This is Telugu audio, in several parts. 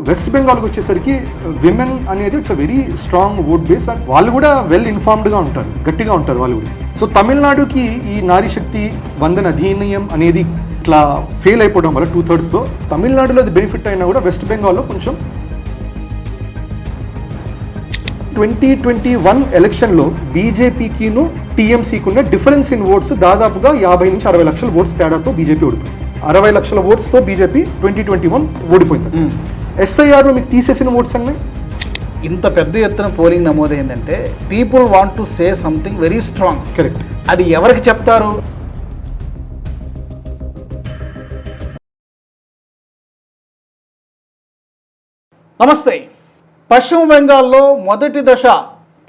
వెస్ట్ బెంగాల్కి వచ్చేసరికి విమెన్ అనేది it's very strong vote base and వాళ్ళు కూడా వెల్ ఇన్ఫార్మ్డ్గా ఉంటారు, గట్టిగా ఉంటారు వాళ్ళు కూడా. సో తమిళనాడుకి ఈ నారీ శక్తి వందన అధినియం అనేది ఇట్లా ఫెయిల్ అయిపోవడం వల్ల 2/3తో తమిళనాడులో అది బెనిఫిట్ అయినా కూడా వెస్ట్ బెంగాల్లో కొంచెం 2021 ఎలక్షన్లో బీజేపీకిను టీఎంసీకి ఉన్న డిఫరెన్స్ ఇన్ ఓట్స్ దాదాపుగా 50 నుంచి 60 లక్షల ఓట్స్ తేడాతో బీజేపీ ఓడిపోయింది. 60 లక్షల ఓట్స్తో బీజేపీ 2021 ఓడిపోయింది. ఎస్ఐఆర్లో మీకు తీసేసిన ఓట్స్ అన్నీ ఇంత పెద్ద ఎత్తున పోలింగ్ నమోదైందంటే people want to say something very strong. Correct. అది ఎవరికి చెప్తారు? నమస్తే. పశ్చిమ బెంగాల్లో మొదటి దశ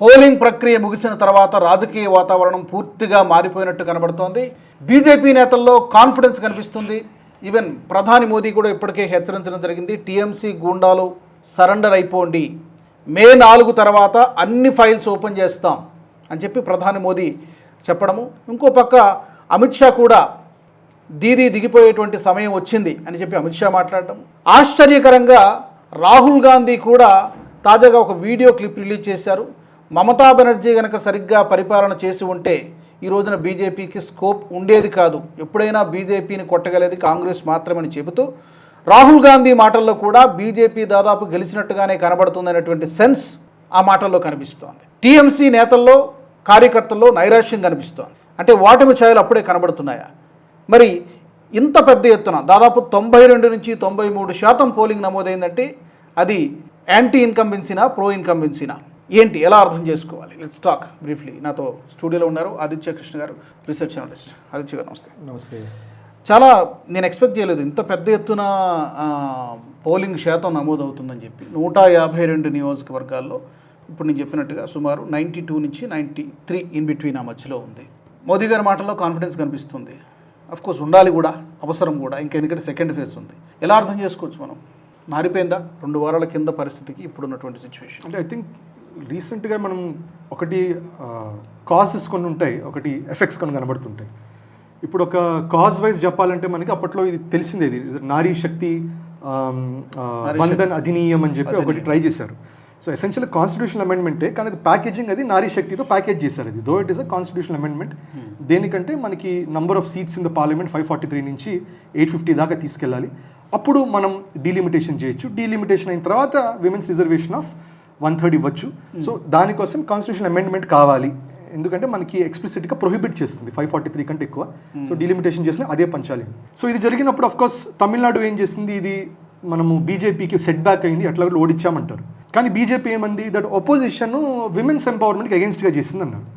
పోలింగ్ ప్రక్రియ ముగిసిన తర్వాత రాజకీయ వాతావరణం పూర్తిగా మారిపోయినట్టు కనబడుతోంది. బీజేపీ నేతల్లో కాన్ఫిడెన్స్ కనిపిస్తుంది. ఈవెన్ ప్రధాని మోదీ కూడా ఇప్పటికే హెచ్చరించడం జరిగింది, టీఎంసీ గూండాలు సరెండర్ అయిపోండి, మే 4 తర్వాత అన్ని ఫైల్స్ ఓపెన్ చేస్తాం అని చెప్పి ప్రధాని మోదీ చెప్పడము. ఇంకో పక్క అమిత్ షా కూడా దీదీ దిగిపోయేటువంటి సమయం వచ్చింది అని చెప్పి అమిత్ షా మాట్లాడటం. ఆశ్చర్యకరంగా రాహుల్ గాంధీ కూడా తాజాగా ఒక వీడియో క్లిప్ రిలీజ్ చేశారు. మమతా బెనర్జీ కనుక సరిగ్గా పరిపాలన చేసి ఉంటే ఈ రోజున బీజేపీకి స్కోప్ ఉండేది కాదు, ఎప్పుడైనా బీజేపీని కొట్టగలేది కాంగ్రెస్ మాత్రమని చెబుతూ రాహుల్ గాంధీ మాటల్లో కూడా బీజేపీ దాదాపు గెలిచినట్టుగానే కనబడుతుందనేటువంటి సెన్స్ ఆ మాటల్లో కనిపిస్తోంది. టీఎంసీ నేతల్లో కార్యకర్తల్లో నైరాశ్యం కనిపిస్తోంది. అంటే ఓటమి ఛాయలు అప్పుడే కనబడుతున్నాయా? మరి ఇంత పెద్ద ఎత్తున దాదాపు 92 నుంచి 93% పోలింగ్ నమోదైందంటే అది యాంటీ ఇన్కంబెన్సీనా ప్రో ఇన్కంబెన్సీనా ఏంటి, ఎలా అర్థం చేసుకోవాలి? Let's talk briefly. నాతో స్టూడియోలో ఉన్నారు ఆదిత్య కృష్ణ గారు, రీసెర్చ్ జర్నలిస్ట్. ఆదిత్య గారు నమస్తే. నమస్తే. చాలా నేను ఎక్స్పెక్ట్ చేయలేదు ఇంత పెద్ద ఎత్తున పోలింగ్ శాతం నమోదవుతుందని చెప్పి. 152 నియోజకవర్గాల్లో ఇప్పుడు నేను చెప్పినట్టుగా సుమారు 92 నుంచి 93 ఇన్ బిట్వీన్ ఆ మధ్యలో ఉంది. మోదీ గారి మాటల్లో కాన్ఫిడెన్స్ కనిపిస్తుంది. అఫ్కోర్స్ ఉండాలి కూడా, అవసరం కూడా, ఇంకెందుకంటే సెకండ్ ఫేజ్ ఉంది. ఎలా అర్థం చేసుకోవచ్చు మనం? మారిపోయిందా 2 వారాల కింద పరిస్థితికి ఇప్పుడున్నటువంటి సిచ్యువేషన్? అంటే ఐ థింక్ రీసెంట్గా మనం ఒకటి కాజెస్ కొన్ని ఉంటాయి, ఒకటి ఎఫెక్ట్స్ కొన్ని కనబడుతుంటాయి. ఇప్పుడు ఒక కాజ్ వైజ్ చెప్పాలంటే మనకి అప్పట్లో ఇది తెలిసిందే, ఇది నారీ శక్తి వందన్ అధినియం అని చెప్పి ఒకటి ట్రై చేశారు. సో ఎసెన్షియల్ కాన్స్టిట్యూషనల్ అమెండ్మెంటే, కానీ అది ప్యాకేజింగ్ అది నారీ శక్తితో ప్యాకేజ్ చేశారు. అది though it is a constitutional amendment. దేనికంటే మనకి number of seats in the parliament 543 నుంచి 850 దాకా తీసుకెళ్ళాలి. అప్పుడు మనం డీలిమిటేషన్ చేయొచ్చు. డీలిమిటేషన్ అయిన తర్వాత విమెన్స్ రిజర్వేషన్ ఆఫ్ 1/3 ఇవ్వచ్చు. సో దానికోసం కాన్స్టిట్యూషన్ అమెండ్మెంట్ కావాలి, ఎందుకంటే మనకి ఎక్స్ప్లిసిట్గా ప్రొహిబిట్ చేస్తుంది 543 కంటే ఎక్కువ. సో డీలిమిటేషన్ చేసిన అదే పంచాలి. సో ఇది జరిగినప్పుడు అఫ్కోర్స్ తమిళనాడు ఏం చేసింది, ఇది మనము బీజేపీకి సెట్ బ్యాక్ అయింది, అట్లా కూడా ఓడించామంటారు. కానీ బీజేపీ ఏమంది, దట్ ఒపోజిషన్ విమెన్స్ ఎంపవర్మెంట్కి అగేన్స్ట్గా చేసింది అన్నారు.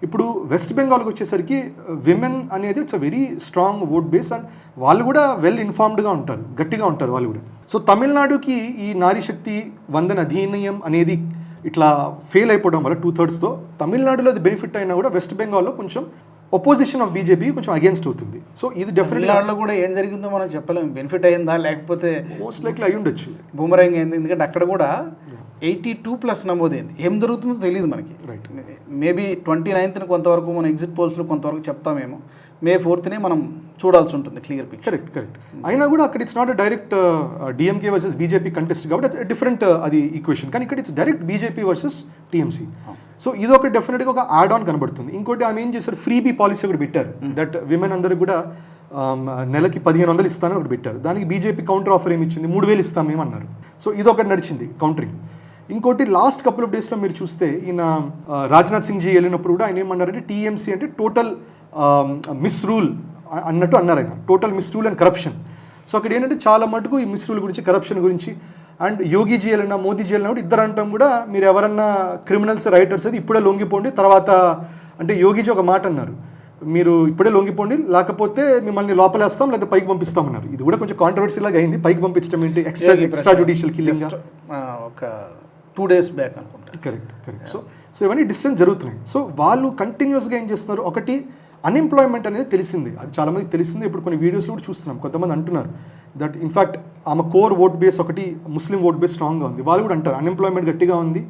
ఇప్పుడు వెస్ట్ బెంగాల్కి వచ్చేసరికి విమెన్ అనేది it's very strong vote base and వాళ్ళు కూడా వెల్ ఇన్ఫార్మ్డ్గా ఉంటారు, గట్టిగా ఉంటారు వాళ్ళు కూడా. సో తమిళనాడుకి ఈ నారీ శక్తి వందన అధినియం అనేది ఇట్లా ఫెయిల్ అయిపోవడం వల్ల 2/3తో తమిళనాడులో అది బెనిఫిట్ అయినా కూడా వెస్ట్ బెంగాల్లో కొంచెం ఒపోజిషన్ ఆఫ్ బీజేపీ కొంచెం అగేన్స్ట్ అవుతుంది. సో ఇది డెఫినెట్గా కూడా ఏం జరిగిందో మనం చెప్పలేము. బెనిఫిట్ అయిందా లేకపోతే మోస్ట్ లైక్లీ అయి ఉండొచ్చు, బూమరాంగ్ అయింది. ఎందుకంటే అక్కడ కూడా 82+ నమోదైంది. ఏం జరుగుతుందో తెలియదు మనకి. రైట్. మేబీ 29th కొంతవరకు మనం ఎగ్జిట్ పోల్స్లో కొంతవరకు చెప్తామేమో, May 4th మనం చూడాల్సి ఉంటుంది క్లియర్ పిక్చర్. కరెక్ట్. అయినా కూడా అక్కడ it's not direct DMK versus BJP contest కాబట్టి డిఫరెంట్ అది ఈక్వేషన్. కానీ ఇక్కడ it's direct BJP versus TMC. So ఇది ఒక డెఫినెట్గా ఒక యాడ్ ఆన్ కనబడుతుంది. ఇంకోటి ఆమె ఏం చేశారు, ఫ్రీబీ పాలసీ కూడా పెట్టారు. దట్ విమెన్ అందరికి కూడా నెలకి 1500 ఇస్తానని ఒకటి పెట్టారు. దానికి బీజేపీ కౌంటర్ ఆఫర్ ఏమి ఇచ్చింది, 3000 ఇస్తాం ఏమన్నారు. సో ఇది ఒకటి నడిచింది కౌంటరింగ్. ఇంకోటి లాస్ట్ కపుల్ ఆఫ్ డేస్లో మీరు చూస్తే ఈయన రాజ్నాథ్ సింగ్ జీ వెళ్ళినప్పుడు కూడా ఆయన ఏమన్నారంటే టీఎంసీ అంటే టోటల్ మిస్ రూల్ అన్నట్టు అన్నారు ఆయన, total miss rule and corruption. So అక్కడ ఏంటంటే చాలా మటుకు ఈ మిస్ రూల్ గురించి, కరప్షన్ గురించి, అండ్ యోగిజీ వెళ్ళినా మోదీజీ వెళ్ళినా కూడా ఇద్దరు అంటాం కూడా మీరు ఎవరన్నా క్రిమినల్స్ రైటర్స్ అది ఇప్పుడే లొంగిపోండి, తర్వాత అంటే యోగిజీ ఒక మాట అన్నారు, మీరు ఇప్పుడే లొంగిపోండి లేకపోతే మిమ్మల్ని లోపలేస్తాం లేదా పైకి పంపిస్తామన్నారు. ఇది కూడా కొంచెం కాంట్రవర్సీ లాగా అయింది. పైకి పంపించడం ఏంటి, ఎక్స్ట్రా జ్యుడిషియల్ కిల్లింగ్ ఒక 2 days బ్యాక్ అనుకుంటా. కరెక్ట్. సో ఇవన్నీ డిస్టెన్స్ జరుగుతున్నాయి. సో వాళ్ళు కంటిన్యూస్గా ఏం చేస్తున్నారు, ఒకటి అన్ఎంప్లాయ్మెంట్ అనేది తెలిసింది, అది చాలామందికి తెలిసింది. ఇప్పుడు కొన్ని వీడియోస్ కూడా చూస్తున్నాం, కొంతమంది అంటున్నారు దట్ ఇన్ఫ్యాక్ట్ ఆమె కోర్ ఓట్ బేస్ ఒకటి ముస్లిం ఓట్ బేస్ స్ట్రాంగ్గా ఉంది. వాళ్ళు కూడా అంటారు అన్ఎంప్లాయ్మెంట్ గట్టిగా ఉంది,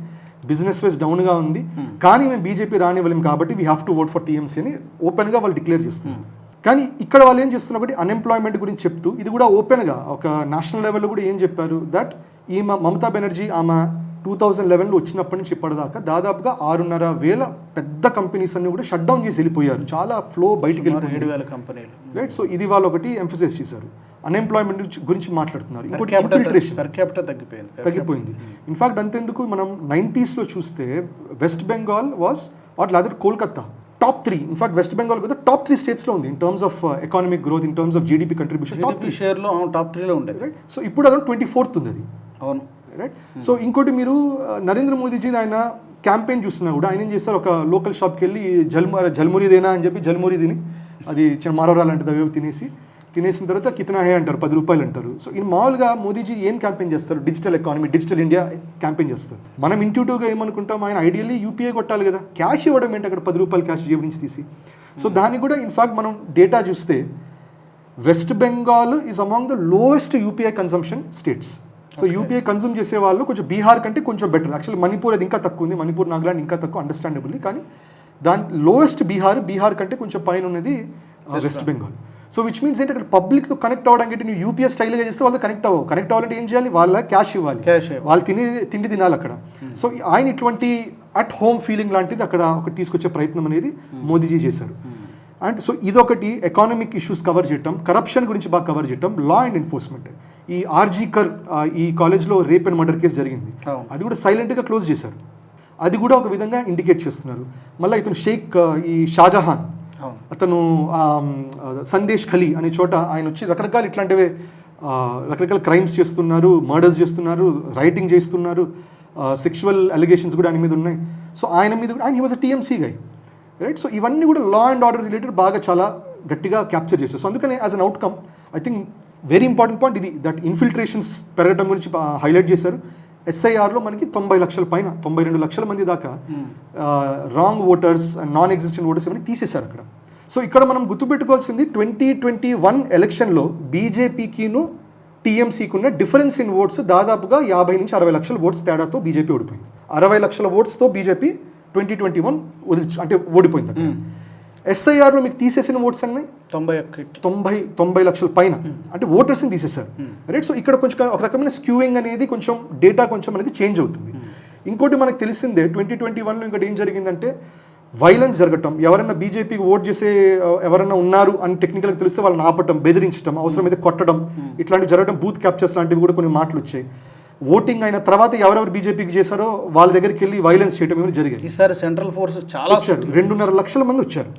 బిజినెస్ వైజ్ డౌన్గా ఉంది, కానీ మేము బీజేపీ రానివ్వలేం కాబట్టి we have to vote for TMC అని ఓపెన్గా వాళ్ళు డిక్లేర్ చేస్తున్నారు. కానీ ఇక్కడ వాళ్ళు ఏం చేస్తున్నారు ఒకటి అన్ఎంప్లాయ్మెంట్ గురించి చెప్తూ ఇది కూడా ఓపెన్గా ఒక నేషనల్ లెవెల్లో కూడా ఏం చెప్పారు దట్ ఈ మమతా బెనర్జీ ఆమె 2011లో వచ్చినప్పటి నుంచి ఇప్పటిదాకా దాదాపుగా 6,500 పెద్ద కంపెనీస్ అన్ని కూడా షట్ డౌన్ చేసి వెళ్ళిపోయారు. చాలా ఫ్లో బయటికి వెళ్ళిపోయారు 7,000 కంపెనీలు, రైట్. సో ఇది వాళ్ళు ఒకటి ఎంఫసైజ్ చేశారు. అన్ఎంప్లాయ్మెంట్ గురించి మాట్లాడుతున్నారు. ఇంకోటి ఇన్ఫిల్ట్రేషన్ తగ్గిపోయింది. ఇన్ఫాక్ట్ అంతెందుకు మనం 90sలో చూస్తే West Bengal was or rather Kolkata top 3. In fact West Bengal కూడా టాప్ 3 స్టేట్స్లో ఉంది in terms of economic growth, in terms of GDP contribution. షేర్లో టాప్ 3లో ఉండేది, రైట్. సో ఇప్పుడు అదే 24th ఉంది అది, అవును, రైట్. సో ఇంకోటి మీరు నరేంద్ర మోదీజీ ఆయన క్యాంపెయిన్ చూస్తున్నా కూడా ఆయన ఏం చేస్తారు, ఒక లోకల్ షాప్కి వెళ్ళి జల్మురీదేనా అని చెప్పి జల్మురీ తిని అది చిన్న మారవరా లాంటిది అవి తినేసిన తర్వాత కితనా హే అంటారు, 10 రూపాయలు అంటారు. సో ఈ మామూలుగా మోదీజీ ఏం క్యాంపెయిన్ చేస్తారు, digital economy, digital India campaign చేస్తారు. మనం ఇంట్యూటివ్గా ఏమనుకుంటాం, ఆయన ఐడియల్లీ యూపీఐ కొట్టాలి కదా, క్యాష్ ఇవ్వడం ఏంటి అక్కడ 10 రూపాయలు క్యాష్ జేబు నుంచి తీసి. సో దానికి కూడా ఇన్ఫాక్ట్ మనం డేటా చూస్తే West Bengal is among the lowest UPI consumption states. So UPI consume చేసే వాళ్ళు కొంచెం బీహార్ కంటే కొంచెం బెటర్. యాక్చువల్లీ మణిపూర్ అది ఇంకా తక్కువ ఉంది, మణిపూర్ నాగాలాండ్ ఇంకా తక్కువ అండర్స్టాండబుల్లీ. కానీ దాని లోయెస్ట్ బీహార్ కంటే కొంచెం పైన ఉన్నది west Bengal. So which means ఏంటి, అక్కడ పబ్లిక్తో కనెక్ట్ అవ్వడానికి నువ్వు యూపీఐ స్టైల్గా చేస్తే వాళ్ళు కనెక్ట్ అవ్వాలంటే ఏం చేయాలి, వాళ్ళ క్యాష్ ఇవ్వాలి, వాళ్ళు తిండి తినాలి అక్కడ. సో ఆయన ఇటువంటి అట్ హోమ్ ఫీలింగ్ లాంటిది అక్కడ ఒకటి తీసుకొచ్చే ప్రయత్నం అనేది మోదీజీ చేశారు. అండ్ సో ఇదొకటి ఎకానమిక్ ఇష్యూస్ కవర్ చేయటం, కరప్షన్ గురించి బాగా కవర్ చేయటం, లా అండ్ ఎన్ఫోర్స్మెంట్. ఈ ఆర్జీ కర్ ఈ కాలేజ్లో రేప్ అండ్ మర్డర్ కేసు జరిగింది, అది కూడా సైలెంట్గా క్లోజ్ చేశారు. అది కూడా ఒక విధంగా ఇండికేట్ చేస్తున్నారు. మళ్ళీ ఇతను ఈ షాజహాన్, అతను సందేశ్ ఖలీ అనే చోట ఆయన వచ్చి రకరకాల ఇట్లాంటివే రకరకాల క్రైమ్స్ చేస్తున్నారు, మర్డర్స్ చేస్తున్నారు, రైటింగ్ చేస్తున్నారు, సెక్షువల్ అలిగేషన్స్ కూడా ఆయన మీద ఉన్నాయి. సో ఆయన మీద కూడా ఆయన he was a TMC guy, right. So ఇవన్నీ కూడా లా అండ్ ఆర్డర్ రిలేటెడ్ బాగా చాలా గట్టిగా క్యాప్చర్ చేస్తారు. సో అందుకని as an outcome I think very important point ఇది, దట్ ఇన్ఫిల్ట్రేషన్స్ పెరగడం గురించి హైలైట్ చేశారు. ఎస్ఐఆర్లో మనకి 90 లక్షల పైన 92 లక్షల మంది దాకా wrong voters and non existent voters ఇవన్నీ తీసేశారు అక్కడ. సో ఇక్కడ మనం గుర్తుపెట్టుకోవాల్సింది 2021 ఎలక్షన్లో బీజేపీకిను టీఎంసీకి ఉన్న డిఫరెన్స్ ఇన్ ఓట్స్ దాదాపుగా 50 నుంచి 60 లక్షల ఓట్స్ తేడాతో బీజేపీ ఓడిపోయింది. 60 లక్షల ఓట్స్తో బీజేపీ 2021 ఓడిపోయింది అక్కడ. ఎస్ఐఆర్లో మీకు తీసేసిన ఓట్స్ అన్నీ 90 లక్షల పైన, అంటే ఓటర్స్ని తీసేశారు, రైట్. సో ఇక్కడ కొంచెం ఒక రకమైన స్క్యూయింగ్ అనేది కొంచెం డేటా కొంచెం అనేది చేంజ్ అవుతుంది. ఇంకోటి మనకు తెలిసిందే 2021లో ఇంకోటి ఏం జరిగిందంటే వైలెన్స్ జరగటం, ఎవరైనా బీజేపీకి ఓట్ చేసే ఎవరైనా ఉన్నారు అని టెక్నికల్గా తెలిస్తే వాళ్ళని ఆపటం, బెదిరించడం, అవసరమైతే కొట్టడం, ఇట్లాంటివి జరగడం, బూత్ క్యాప్చర్స్ లాంటివి కూడా కొన్ని మాటలు వచ్చాయి. ఓటింగ్ అయిన తర్వాత ఎవరెవరు బీజేపీకి చేశారో వాళ్ళ దగ్గరికి వెళ్ళి వైలెన్స్ చేయడం ఏమైనా జరిగాయి. ఈసారి సెంట్రల్ ఫోర్స్ చాలా వచ్చారు, 2.5 లక్షల మంది వచ్చారు,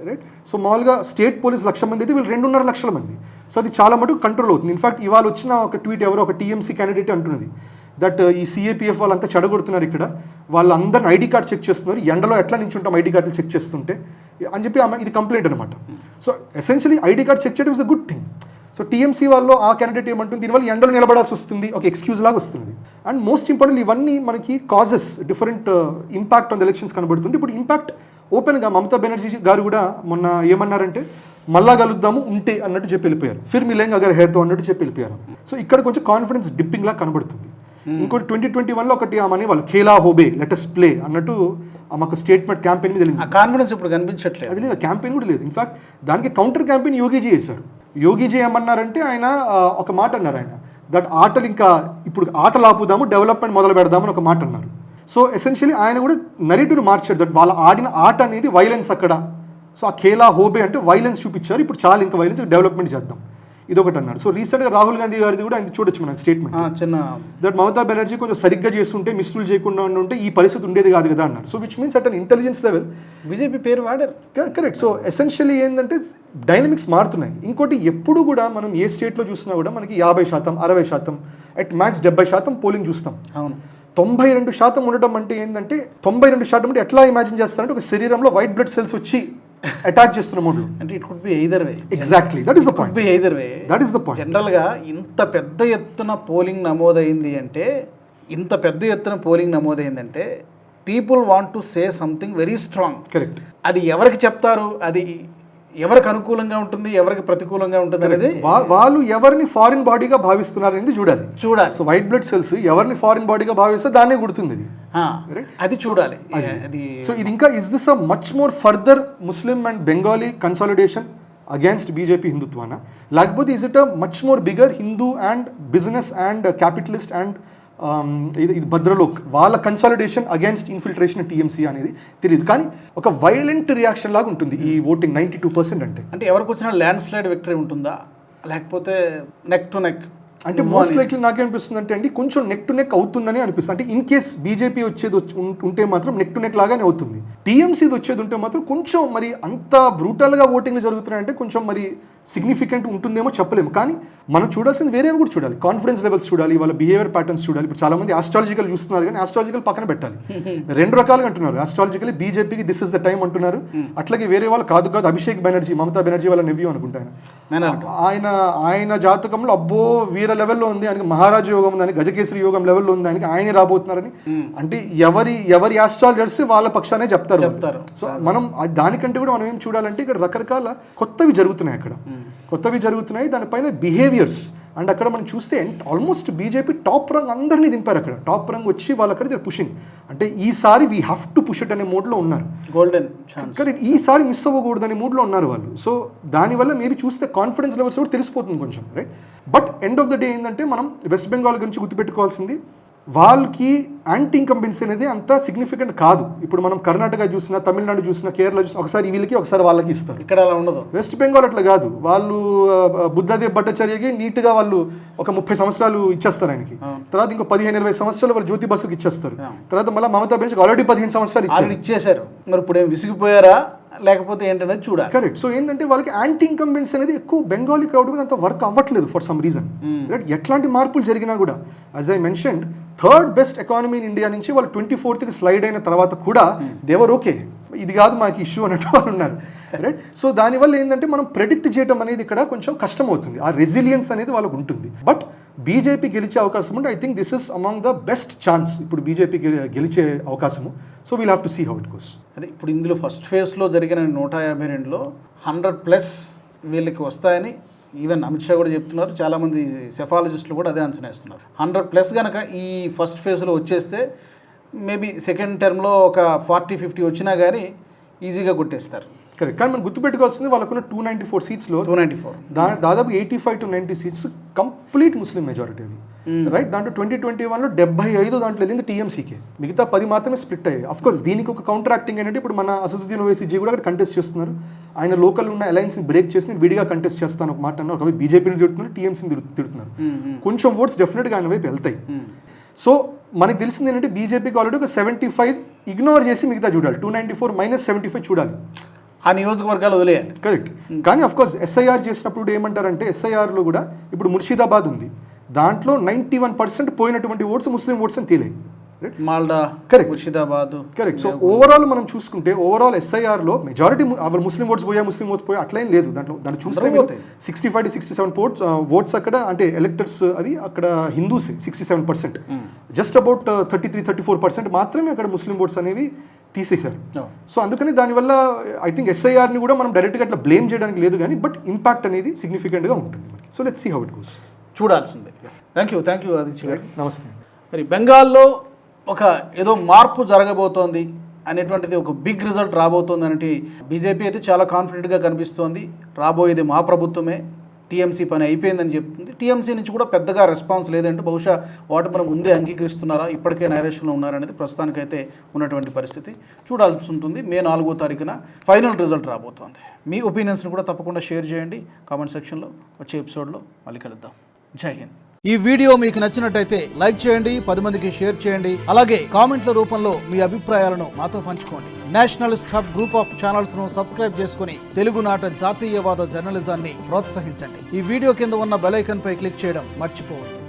రైట్. సో మామూలుగా స్టేట్ పోలీస్ 1,00,000 మంది అయితే వీళ్ళు 2.5 లక్షల మంది. సో అది చాలా మటుకు కంట్రోల్ అవుతుంది. ఇన్ఫాక్ట్ ఇవాళ వచ్చిన ఒక ట్వీట్ ఎవరో ఒక టీఎంసీ క్యాండిడేట్ అంటున్నది దట్ ఈ సిఏపిఎఫ్ వాళ్ళంతా చెడగొడుతున్నారు ఇక్కడ, వాళ్ళందరిని ఐడి కార్డ్ చెక్ చేస్తున్నారు, ఎండలో ఎట్లా నించుంటాం ఐడి కార్డులు చెక్ చేస్తుంటే అని చెప్పి ఆమె ఇది కంప్లైంట్ అనమాట. So essentially ID card check చేయడం is a good thing. So TMC వాళ్ళు ఆ క్యాండిడేట్ ఏమంటుంది, దీనివల్ల ఎండలో నిలబడాల్సి వస్తుంది, ఒక ఎక్స్క్యూజ్ లాగా వస్తుంది. అండ్ మోస్ట్ ఇంపార్టెంట్ ఇవన్నీ మనకి causes different impact on the elections కనబడుతుంది. ఇప్పుడు ఇంపాక్ట్ ఓపెన్గా మమతా బెనర్జీ గారు కూడా మొన్న ఏమన్నారంటే మళ్ళా కలుద్దాము ఉంటే అన్నట్టు చెప్పి వెళ్ళిపోయారు, ఫిర్ మిలేంగ్ అగర్ హేతో అన్నట్టు చెప్పి వెళ్ళిపోయారు. సో ఇక్కడ కొంచెం కాన్ఫిడెన్స్ డిప్పింగ్ లాగా కనబడుతుంది. ఇంకోటి 2021లో ఒకటి ఆమెని వాళ్ళు ఖేలా హోబే లెటెస్ట్ ప్లే అన్నట్టు ఆమెకు స్టేట్మెంట్ క్యాంపెయిన్ మీద వెళ్ళింది. కాన్ఫిడెన్స్ ఇప్పుడు కనిపించట్లేదు, అది లేదు, క్యాంపెయిన్ కూడా లేదు. ఇన్ఫాక్ట్ దానికి కౌంటర్ క్యాంపెయిన్ యోగీజీ చేశారు. యోగీజీ ఏమన్నారంటే ఆయన ఒక మాట అన్నారు, ఆయన దట్ ఆటలు ఇంకా ఇప్పుడు ఆటలు ఆపుదాము, డెవలప్మెంట్ మొదలు పెడదామని ఒక మాట అన్నారు. సో ఎసెన్షియలీ ఆయన కూడా నెరేటివ్ని మార్చారు, దట్ వాళ్ళ ఆడిన ఆట అనేది వైలెన్స్ అక్కడ. సో ఆ ఖేలా హోబే అంటే వైలెన్స్ చూపించారు, ఇప్పుడు చాలా ఇంకా వైలెన్స్ డెవలప్మెంట్ చేద్దాం, ఇదొకటి అన్నారు. సో రీసెంట్గా రాహుల్ గాంధీ గారిది కూడా ఆయన చూడొచ్చు మనకు స్టేట్మెంట్, చిన్న దట్ మమతా బెనర్జీ కొంచెం సరిగ్గా చేస్తుంటే, మిస్యూజ్ చేయకుండా ఉంటే ఈ పరిస్థితి ఉండేది కాదు కదా అన్నారు. So which means at an intelligence level BJP పేరు వాడారు, కరెక్ట్. సో ఎసెన్షియల్లీ ఏంటంటే డైనమిక్స్ మారుతున్నాయి. ఇంకోటి ఎప్పుడు కూడా మనం ఏ స్టేట్లో చూసినా కూడా మనకి 50%, 60%, అట్ మ్యాక్స్ 70% పోలింగ్ చూస్తాం. అవును, 92% ఉండటం అంటే ఏంటంటే 92% అంటే ఎట్లా ఇమాజిన్ చేస్తారంటే ఒక శరీరంలో వైట్ బ్లడ్ సెల్స్ వచ్చి అటాక్ చేస్తున్న మోడ్లు, అంటే it could be either way. Exactly, that is the point, be either way, that is the point. జనరల్గా ఇంత పెద్ద ఎత్తున పోలింగ్ నమోదైందంటే people want to say something very strong. Correct. అది ఎవరికి చెప్తారు, అది ఎవరికి అనుకూలంగా ఉంటుంది, ఎవరికి ప్రతికూలంగా ఉంటుంది అనేది వాళ్ళు ఎవరిని ఫారిన్ బాడీగా భావిస్తున్నారు అనేది చూడాలి. సో వైట్ బ్లడ్ సెల్స్ ఎవరిని ఫారిన్ బాడీగా భావిస్తే దాన్నే గుర్తుంది అది చూడాలి. సో ఇది ఇంకా is this a much more further Muslim and Bengali consolidation against BJP హిందుత్వానా, లేకపోతే is it a much more bigger Hindu and business and capitalist and ఇది భద్రలోక్ వాళ్ళ కన్సాలిడేషన్ అగేన్స్ట్ ఇన్ఫిల్ట్రేషన్ టీఎంసీ అనేది తెలియదు. కానీ ఒక వైలెంట్ రియాక్షన్ లాగా ఉంటుంది ఈ ఓటింగ్ 92% అంటే ఎవరికి వచ్చినా ల్యాండ్ స్లైడ్ విక్టరీ ఉంటుందా, లేకపోతే నెక్ టు నెక్? అంటే మోస్ట్ లైక్లీ నాకేమనిపిస్తుంది అంటే అండి, కొంచెం నెక్ టు నెక్ అవుతుందని అనిపిస్తుంది. అంటే ఇన్ కేస్ బీజేపీ వచ్చేది ఉంటే మాత్రం నెక్ టు నెక్ లాగానే అవుతుంది. టీఎంసీది వచ్చేది ఉంటే మాత్రం కొంచెం మరి అంత బ్రూటల్గా ఓటింగ్లు జరుగుతున్నాయంటే కొంచెం మరి సిగ్నిఫికెంట్ ఉంటుందేమో చెప్పలేము. కానీ మనం చూడాల్సింది వేరేవి కూడా చూడాలి. కాన్ఫిడెన్స్ లెవెల్స్ చూడాలి, వాళ్ళ బిహేవియర్ ప్యాటర్న్స్ చూడాలి. ఇప్పుడు చాలా మంది ఆస్ట్రాలజికల్ చూస్తున్నారు, కానీ ఆస్ట్రాలజికల్ పక్కన పెట్టాలి. రెండు రకాలుగా అంటున్నారు. ఆస్ట్రాలజికల్లీ బీజేపీకి దిస్ ఇస్ ద టైం అంటున్నారు, అట్లాగే వేరే వాళ్ళు కాదు అభిషేక్ బెనర్జీ, మమతా బెనర్జీ వాళ్ళ నెవ్యూ అనుకుంటాను, ఆయన జాతకంలో అబ్బో వీర లెవెల్లో ఉంది, ఆయనకి మహారాజు యోగం ఉంది, ఆయనకి గజకేసరి యోగం లెవెల్లో ఉంది, ఆయనకి ఆయన రాబోతున్నారని. అంటే ఎవరి ఆస్ట్రాలజర్స్ వాళ్ళ పక్షానే చెప్తారు. సో మనం దానికంటే కూడా మనం ఏం చూడాలంటే ఇక్కడ రకరకాల కొత్తవి జరుగుతున్నాయి, కొత్తవి జరుగుతున్నాయి, దానిపైన బిహేవియర్స్. అండ్ అక్కడ మనం చూస్తే ఆల్మోస్ట్ బీజేపీ టాప్ రంగ్ అందరినీ దింపారు. అక్కడ టాప్ రంగ్ వచ్చి వాళ్ళు అక్కడ పుషింగ్, అంటే ఈసారి we have to push it అనే మూడ్లో ఉన్నారు. గోల్డెన్ కానీ ఈసారి మిస్ అవ్వకూడదు అనే మూడ్లో ఉన్నారు వాళ్ళు. సో దానివల్ల మీరు చూస్తే కాన్ఫిడెన్స్ లెవెల్స్ కూడా తెలిసిపోతుంది కొంచెం, right? But end of the day ఏంటంటే మనం వెస్ట్ బెంగాల్ గురించి గుర్తుపెట్టుకోవాల్సింది, వాళ్ళకి యాంటీ ఇన్కంబెన్సీ అనేది అంత సిగ్నిఫికెంట్ కాదు. ఇప్పుడు మనం కర్ణాటక చూసినా, తమిళనాడు చూసినా, కేరళ చూసినా ఒకసారి వీళ్ళకి ఒకసారి వాళ్ళకి ఇస్తారు. ఇక్కడ అలా ఉండదు. వెస్ట్ బెంగాల్ అట్లా కాదు. వాళ్ళు బుద్ధదేవ్ భట్టాచార్యకి నీట్గా వాళ్ళు ఒక 30 సంవత్సరాలు ఇచ్చేస్తారు ఆయనకి, తర్వాత ఇంకో 15-20 సంవత్సరాలు వాళ్ళు జ్యోతి బసుకి ఇచ్చేస్తారు, తర్వాత మళ్ళీ మమతా బెనర్జీకి ఆల్రెడీ 15 సంవత్సరాలు ఇచ్చేసారు. మరి ఇప్పుడు ఏం విసిగిపోయారా లేకపోతే ఏంటనేది చూడాలి. కరెక్ట్. సో ఏంటంటే వాళ్ళకి యాంటీ ఇన్కంబెన్సీ అనేది ఎక్కువ బెంగాలీ క్రౌడ్ మీద అంత వర్క్ అవ్వట్లేదు ఫర్ సమ్ రీజన్, రైట్? ఎట్లాంటి మార్పులు జరిగినా కూడా, as I mentioned, third best economy in India నుంచి వాళ్ళు 24th స్లైడ్ అయిన తర్వాత కూడా దేవర్ ఓకే, ఇది కాదు మాకు ఇష్యూ అన్నట్టు వాళ్ళు ఉన్నారు, రైట్? సో దానివల్ల ఏంటంటే మనం ప్రెడిక్ట్ చేయడం అనేది ఇక్కడ కొంచెం కష్టం అవుతుంది. ఆ రెసిలియన్స్ అనేది వాళ్ళకు ఉంటుంది. బట్ బీజేపీ గెలిచే అవకాశం ఉంటే I think this is among the best chance ఇప్పుడు బీజేపీకి గెలిచే అవకాశము. So we'll have to see how it goes. అదే ఇప్పుడు ఇందులో ఫస్ట్ ఫేజ్లో జరిగిన 152లో 100+ వీళ్ళకి వస్తాయని ఈవెన్ అమిత్ షా కూడా చెప్తున్నారు. చాలామంది సెఫాలజిస్టులు కూడా అదే అంచనా ఇస్తున్నారు. 100+ కనుక ఈ ఫస్ట్ ఫేజ్లో వచ్చేస్తే మేబీ సెకండ్ టర్మ్లో ఒక 40-50 వచ్చినా కానీ ఈజీగా కొట్టేస్తారు. కరెక్ట్. కానీ మనం గుర్తుపెట్టుకోవాల్సింది వాళ్ళకున్న 294 సీట్స్లో 294 దాదాపు 85 to 90 seats complete Muslim majority అవి, రైట్? దాంట్లో 2021లో 75 దాంట్లో వెళ్ళింది టీఎంసీకే, మిగతా 10 మాత్రమే స్ప్లిట్ అయ్యాయి. అఫ్ కోర్స్ దీనికి ఒక కౌంటర్ యాక్టింగ్ ఏంటంటే ఇప్పుడు మన అసదుద్దీన్ ఓవైసీ కూడా అక్కడ కంటెస్ట్ చేస్తున్నారు. ఆయన లోకల్ ఉన్న అలయన్స్ని బ్రేక్ చేసి నేను విడిగా కంటెస్ట్ చేస్తాను ఒక మాట అన్నారు. ఒకవైపు బీజేపీని తిడుతున్నారు, టీఎంసీని తిడుతున్నారు. కొంచెం ఓట్స్ డెఫినెట్గా ఆయన వైపు వెళ్తాయి. సో మనకు తెలిసింది ఏంటంటే బీజేపీకి ఆల్రెడీ ఒక 75 ఇగ్నోర్ చేసి మిగతా చూడాలి, 294 - 75 చూడాలి. ఆ నియోజకవర్గాలు వదిలేయాలి. కరెక్ట్. కానీ అఫ్ కోర్స్ ఎస్ఐఆర్ చేసినప్పుడు ఏమంటారంటే, ఎస్ఐఆర్లో కూడా ఇప్పుడు ముర్షిదాబాద్ ఉంది, దాంట్లో 91% పోయినటువంటి ఓట్స్ ముస్లిం ఓట్స్ అని తేలాయి, right? Malda, correct, Murshidabad, correct. So overall మనం చూసుకుంటే ఓవరాల్ ఎస్ఐఆర్లో మెజారిటీ ముస్లిం ఓట్స్ పోయా అట్లేం లేదు. దాంట్లో చూస్తే 65 to 67 ఓట్స్ అక్కడ అంటే ఎలక్టర్స్ అవి అక్కడ హిందూస్ 67%, జస్ట్ అబౌట్ 33-34% మాత్రమే అక్కడ ముస్లిం ఓట్స్ అనేవి తీసేశారు. సో అందుకని దానివల్ల ఐ థింక్ ఎస్ఐఆర్ని కూడా మనం డైరెక్ట్గా అట్లా బ్లేమ్ చేయడానికి లేదు, కానీ బట్ ఇంపాక్ట్ అనేది సిగ్నిఫికెంట్గా ఉంటుంది. So let's see how it goes. చూడాల్సిందే. థ్యాంక్ యూ ఆదిత్య గారు. నమస్తే. మరి బెంగాల్లో ఒక ఏదో మార్పు జరగబోతోంది అనేటువంటిది, ఒక బిగ్ రిజల్ట్ రాబోతోంది అనేటి బీజేపీ అయితే చాలా కాన్ఫిడెంట్గా కనిపిస్తోంది. రాబోయేది మా ప్రభుత్వమే, టీఎంసీ పని అయిపోయిందని చెప్తుంది. టీఎంసీ నుంచి కూడా పెద్దగా రెస్పాన్స్ లేదంటే బహుశా వాటి మనం ముందే అంగీకరిస్తున్నారా, ఇప్పటికే నైరేషన్లో ఉన్నారనేది ప్రస్తుతానికైతే ఉన్నటువంటి పరిస్థితి. చూడాల్సి ఉంటుంది. మే 4వ తారీఖున ఫైనల్ రిజల్ట్ రాబోతోంది. మీ ఒపీనియన్స్ని కూడా తప్పకుండా షేర్ చేయండి కామెంట్ సెక్షన్లో. వచ్చే ఎపిసోడ్లో మళ్ళీ కలుద్దాం. జై హింద్. ఈ వీడియో మీకు నచ్చినట్టయితే లైక్ చేయండి, 10 మందికి షేర్ చేయండి. అలాగే కామెంట్ల రూపంలో మీ అభిప్రాయాలను మాతో పంచుకోండి. Nationalist hub group of channels ను సబ్స్క్రైబ్ చేసుకుని తెలుగునాట జాతీయవాద జర్నలిజాన్ని ప్రోత్సహించండి. ఈ వీడియో కింద ఉన్న బెల్ ఐకాన్ పై క్లిక్ చేయడం మర్చిపోవద్దు.